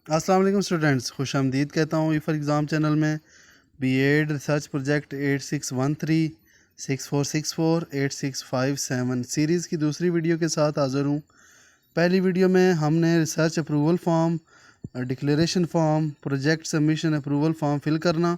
السلام علیکم اسٹوڈنٹس، خوش آمدید کہتا ہوں فار ایگزام چینل میں B Ed research project 8613 6464 8657 series کی دوسری ویڈیو کے ساتھ حاضر ہوں۔ پہلی ویڈیو میں ہم نے research approval form, declaration form, project submission approval form fill کرنا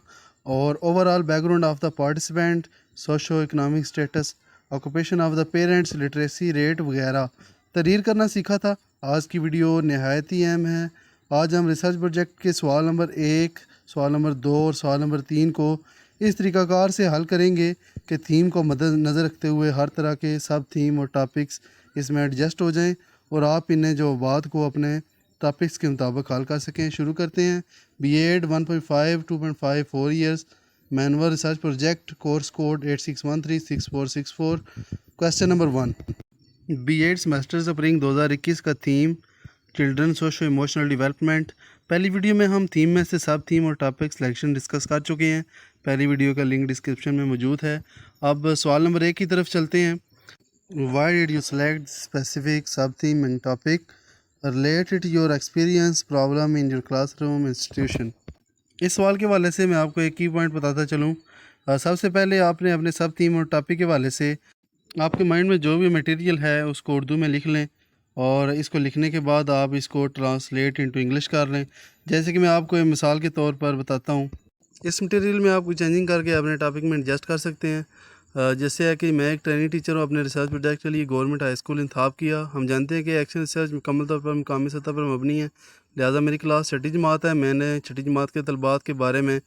اور overall background of the participant, socio economic status, occupation of the parents, literacy rate وغیرہ تحریر کرنا سیکھا تھا۔ آج کی ویڈیو نہایت ہی اہم ہے۔ آج ہم ریسرچ پروجیکٹ کے سوال نمبر 1، سوال نمبر 2 اور سوال نمبر 3 کو اس طریقہ کار سے حل کریں گے کہ تھیم کو مد نظر رکھتے ہوئے ہر طرح کے سب تھیم اور ٹاپکس اس میں ایڈجسٹ ہو جائیں اور آپ انہیں جوابات کو اپنے ٹاپکس کے مطابق حل کر سکیں۔ شروع کرتے ہیں۔ B Ed 1.5 2.5 4 years manual research project, course code 8613 6464۔ Question number 1، B Ed semester spring 2021 کا theme children socio emotional development. پہلی ویڈیو میں ہم تھیم میں سے سب تھیم اور ٹاپک سلیکشن ڈسکس کر چکے ہیں۔ پہلی ویڈیو کا لنک ڈسکرپشن میں موجود ہے۔ اب سوال نمبر 1 کی طرف چلتے ہیں۔ Why did you select specific sub theme and topic related your experience problem in your classroom institution. اس سوال کے حوالے سے میں آپ کو ایک کی پوائنٹ بتاتا چلوں۔ سب سے پہلے آپ نے اپنے سب تھیم اور ٹاپک کے حوالے سے آپ کے مائنڈ میں جو بھی مٹیریل ہے اس کو اردو میں لکھ لیں، اور اس کو لکھنے کے بعد آپ اس کو ٹرانسلیٹ انٹو انگلش کر لیں۔ جیسے کہ میں آپ کو ایک مثال کے طور پر بتاتا ہوں، اس مٹیریل میں آپ کو چینجنگ کر کے اپنے ٹاپک میں ایڈجسٹ کر سکتے ہیں۔ جیسے ہے کہ میں ایک ٹریننگ ٹیچر ہوں، اپنے ریسرچ پروجیکٹ کے لیے گورنمنٹ ہائی اسکول انتخاب کیا۔ ہم جانتے ہیں کہ ایکشن ریسرچ مکمل طور پر مقامی سطح پر مبنی ہے، لہٰذا میری کلاس چھٹی جماعت ہے۔ میں نے چھٹی جماعت کے طلباء کے بارے میں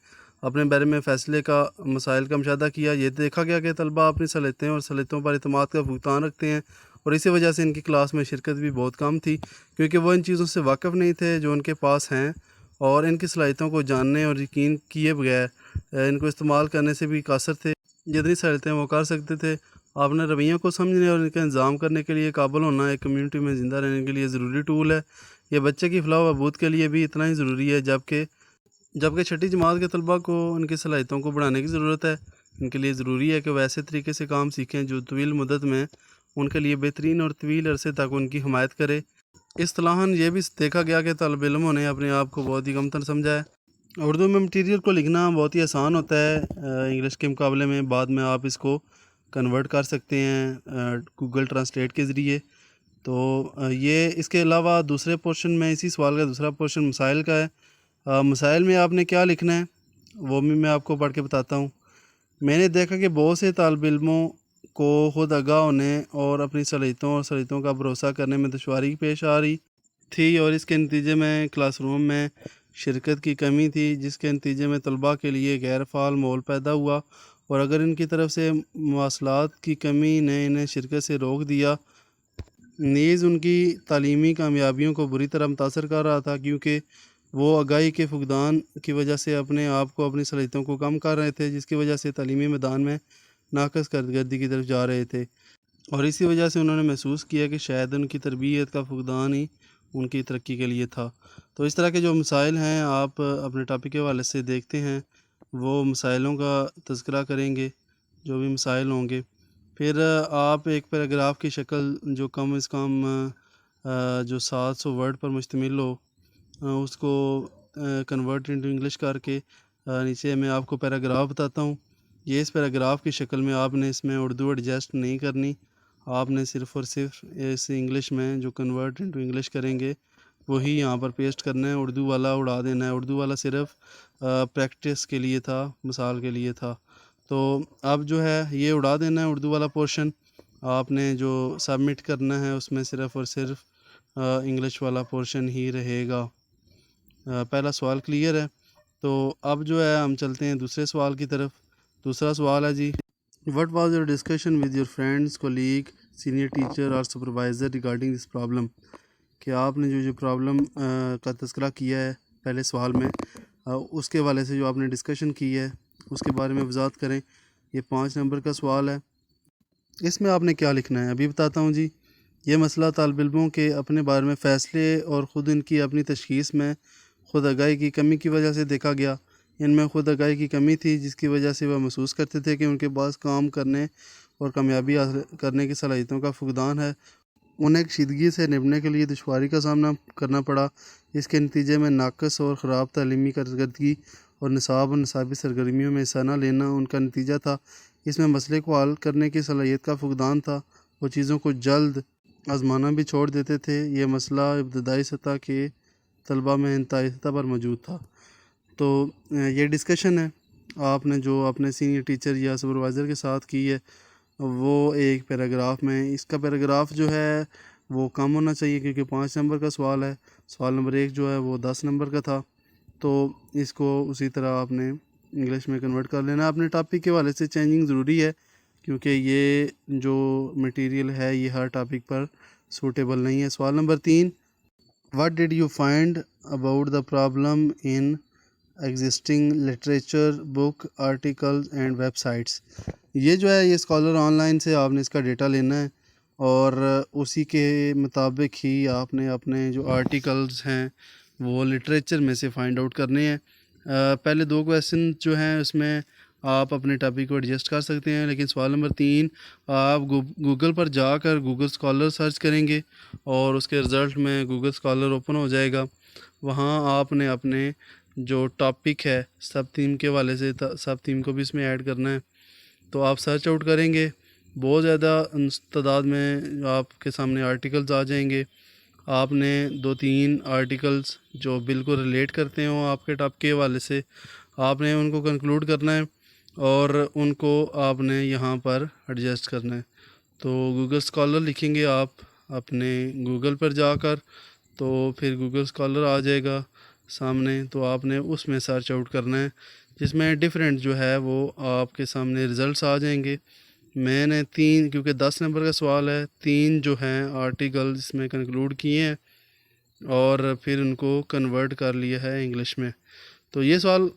اپنے بارے میں فیصلے کا مسائل کا مشاہدہ کیا۔ یہ دیکھا گیا کہ طلباء اپنی صلاحیتیں اور صلاحیتوں پر اعتماد کا بھگتان رکھتے ہیں، اور اسی وجہ سے ان کی کلاس میں شرکت بھی بہت کم تھی، کیونکہ وہ ان چیزوں سے واقف نہیں تھے جو ان کے پاس ہیں، اور ان کی صلاحیتوں کو جاننے اور یقین کیے بغیر ان کو استعمال کرنے سے بھی قاصر تھے۔ جتنی صلاحیتیں وہ کر سکتے تھے، اپنے رویوں کو سمجھنے اور ان کا انتظام کرنے کے لیے قابل ہونا ایک کمیونٹی میں زندہ رہنے کے لیے ضروری ٹول ہے۔ یہ بچے کی فلاح و بہبود کے لیے بھی اتنا ہی ضروری ہے، جبکہ چھٹی جماعت کے طلباء کو ان کی صلاحیتوں کو بڑھانے کی ضرورت ہے۔ ان کے لیے ضروری ہے کہ وہ ایسے طریقے سے کام سیکھیں جو طویل مدت میں ان کے لیے بہترین اور طویل عرصے تک ان کی حمایت کرے۔ اصطلاحاً یہ بھی دیکھا گیا کہ طالب علموں نے اپنے آپ کو بہت ہی کمتر سمجھا ہے۔ اردو میں مٹیریل کو لکھنا بہت ہی آسان ہوتا ہے انگلش کے مقابلے میں۔ بعد میں آپ اس کو کنورٹ کر سکتے ہیں گوگل ٹرانسلیٹ کے ذریعے۔ تو یہ اس کے علاوہ دوسرے پورشن میں، اسی سوال کا دوسرا پورشن مسائل کا ہے۔ مسائل میں آپ نے کیا لکھنا ہے وہ بھی میں آپ کو پڑھ کے بتاتا ہوں۔ میں نے دیکھا کہ بہت سے طالب علموں کو خود آگاہ ہونے اور اپنی صلاحیتوں کا بھروسہ کرنے میں دشواری پیش آ رہی تھی، اور اس کے نتیجے میں کلاس روم میں شرکت کی کمی تھی، جس کے نتیجے میں طلباء کے لیے غیر فعال ماحول پیدا ہوا، اور اگر ان کی طرف سے مواصلات کی کمی نے انہیں شرکت سے روک دیا، نیز ان کی تعلیمی کامیابیوں کو بری طرح متاثر کر رہا تھا، کیونکہ وہ آگاہی کے فقدان کی وجہ سے اپنے آپ کو، اپنی صلاحیتوں کو کم کر رہے تھے، جس کی وجہ سے تعلیمی میدان میں ناقص کارکردگی کی طرف جا رہے تھے، اور اسی وجہ سے انہوں نے محسوس کیا کہ شاید ان کی تربیت کا فقدان ہی ان کی ترقی کے لیے تھا۔ تو اس طرح کے جو مسائل ہیں آپ اپنے ٹاپک کے حوالے سے دیکھتے ہیں، وہ مسائلوں کا تذکرہ کریں گے جو بھی مسائل ہوں گے۔ پھر آپ ایک پیراگراف کی شکل جو کم از کم جو 700 ورڈ پر مشتمل ہو، اس کو کنورٹ انٹو انگلش کر کے نیچے میں آپ کو پیراگراف بتاتا ہوں۔ یہ اس پیراگراف کی شکل میں آپ نے اس میں اردو ایڈجسٹ نہیں کرنی، آپ نے صرف اور صرف اس انگلش میں جو کنورٹ انٹو انگلش کریں گے وہی یہاں پر پیسٹ کرنا ہے، اردو والا اڑا دینا ہے۔ اردو والا صرف پریکٹس کے لیے تھا، مثال کے لیے تھا۔ تو اب جو ہے یہ اڑا دینا ہے اردو والا پورشن، آپ نے جو سبمٹ کرنا ہے اس میں صرف اور صرف انگلش والا پورشن ہی رہے گا۔ پہلا سوال کلیئر ہے۔ تو اب جو ہے ہم چلتے ہیں دوسرے سوال کی طرف۔ دوسرا سوال ہے جی، what was your discussion with your friends, colleague, senior teacher اور سپروائزر ریگارڈنگ دس پرابلم، کہ آپ نے جو پرابلم کا تذکرہ کیا ہے پہلے سوال میں، اس کے حوالے سے جو آپ نے ڈسکشن کی ہے اس کے بارے میں وضاحت کریں۔ یہ 5 نمبر کا سوال ہے۔ اس میں آپ نے کیا لکھنا ہے ابھی بتاتا ہوں جی۔ یہ مسئلہ طالب علموں کے اپنے بارے میں فیصلے اور خود ان کی اپنی تشخیص میں خود آگاہی کی کمی کی وجہ سے دیکھا گیا۔ ان میں خود آگاہی کی کمی تھی، جس کی وجہ سے وہ محسوس کرتے تھے کہ ان کے پاس کام کرنے اور کامیابی حاصل کرنے کی صلاحیتوں کا فقدان ہے، انہیں کشیدگی سے نمٹنے کے لیے دشواری کا سامنا کرنا پڑا۔ اس کے نتیجے میں ناقص اور خراب تعلیمی کارکردگی اور نصاب و نصابی سرگرمیوں میں حصہ نہ لینا ان کا نتیجہ تھا۔ اس میں مسئلے کو حل کرنے کی صلاحیت کا فقدان تھا، وہ چیزوں کو جلد آزمانا بھی چھوڑ دیتے تھے۔ یہ مسئلہ ابتدائی سطح کے طلبہ میں انتہائی سطح پر موجود تھا۔ تو یہ ڈسکشن ہے آپ نے جو اپنے سینئر ٹیچر یا سپروائزر کے ساتھ کی ہے، وہ ایک پیراگراف میں، اس کا پیراگراف جو ہے وہ کم ہونا چاہیے کیونکہ 5 نمبر کا سوال ہے۔ سوال نمبر 1 جو ہے وہ 10 نمبر کا تھا، تو اس کو اسی طرح آپ نے انگلش میں کنورٹ کر لینا۔ اپنے ٹاپک کے حوالے سے چینجنگ ضروری ہے کیونکہ یہ جو مٹیریل ہے یہ ہر ٹاپک پر سوٹیبل نہیں ہے۔ سوال number 3، What did you find about the problem in existing literature, book, articles and websites؟ یہ جو ہے یہ اسکالر آن لائن سے آپ نے اس کا ڈیٹا لینا ہے اور اسی کے مطابق ہی آپ نے اپنے جو آرٹیکلز ہیں وہ لٹریچر میں سے فائنڈ آؤٹ کرنے ہیں۔ پہلے 2 کویسچن جو ہیں اس میں آپ اپنے ٹاپک کو ایڈجسٹ کر سکتے ہیں، لیکن سوال نمبر 3 آپ گوگل پر جا کر گوگل اسکالر سرچ کریں گے اور اس کے رزلٹ میں گوگل اسکالر اوپن ہو جائے گا۔ وہاں آپ نے اپنے جو ٹاپک ہے سب تھیم کے حوالے سے سب تھیم کو بھی اس میں ایڈ کرنا ہے، تو آپ سرچ آؤٹ کریں گے، بہت زیادہ تعداد میں آپ کے سامنے آرٹیکلز آ جائیں گے۔ آپ نے 2-3 آرٹیکلز جو بالکل ریلیٹ کرتے ہوں آپ کے ٹاپک کے حوالے سے، آپ نے ان کو کنکلوڈ کرنا ہے اور ان کو آپ نے یہاں پر ایڈجسٹ کرنا ہے۔ تو گوگل اسکالر لکھیں گے آپ اپنے گوگل پر جا کر، تو پھر گوگل اسکالر آ جائے گا سامنے، تو آپ نے اس میں سرچ آؤٹ کرنا ہے جس میں ڈیفرنٹ جو ہے وہ آپ کے سامنے رزلٹس آ جائیں گے۔ میں نے 3 کیونکہ 10 نمبر کا سوال ہے، 3 جو ہیں آرٹیکل اس میں کنکلوڈ کیے ہیں اور پھر ان کو کنورٹ کر لیا ہے انگلش میں۔ تو یہ سوال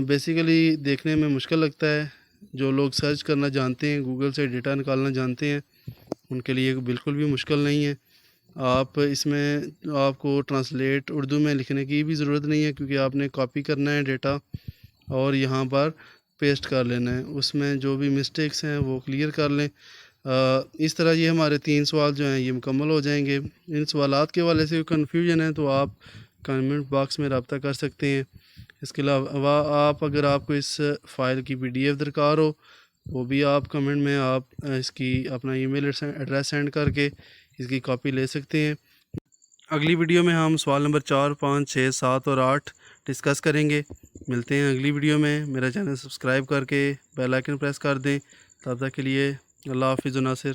بیسیکلی دیکھنے میں مشکل لگتا ہے، جو لوگ سرچ کرنا جانتے ہیں، گوگل سے ڈیٹا نکالنا جانتے ہیں، ان کے لیے بالکل بھی مشکل نہیں ہے۔ آپ اس میں آپ کو ٹرانسلیٹ اردو میں لکھنے کی بھی ضرورت نہیں ہے کیونکہ آپ نے کاپی کرنا ہے ڈیٹا اور یہاں پر پیسٹ کر لینا ہے، اس میں جو بھی مسٹیکس ہیں وہ کلیئر کر لیں۔ اس طرح یہ ہمارے 3 سوال جو ہیں یہ مکمل ہو جائیں گے۔ ان سوالات کے حوالے سے کنفیوژن ہے تو آپ کمنٹ باکس میں رابطہ کر سکتے ہیں۔ اس کے علاوہ اگر آپ کو اس فائل کی PDF درکار ہو وہ بھی آپ کمنٹ میں آپ اس کی اپنا ای میل ایڈریس سینڈ کر کے اس کی کاپی لے سکتے ہیں۔ اگلی ویڈیو میں ہم سوال نمبر 4، 5، 6، 7 اور 8 ڈسکس کریں گے۔ ملتے ہیں اگلی ویڈیو میں۔ میرا چینل سبسکرائب کر کے بیل آئکن پریس کر دیں۔ تب تک کے لیے اللہ حافظ و ناصر۔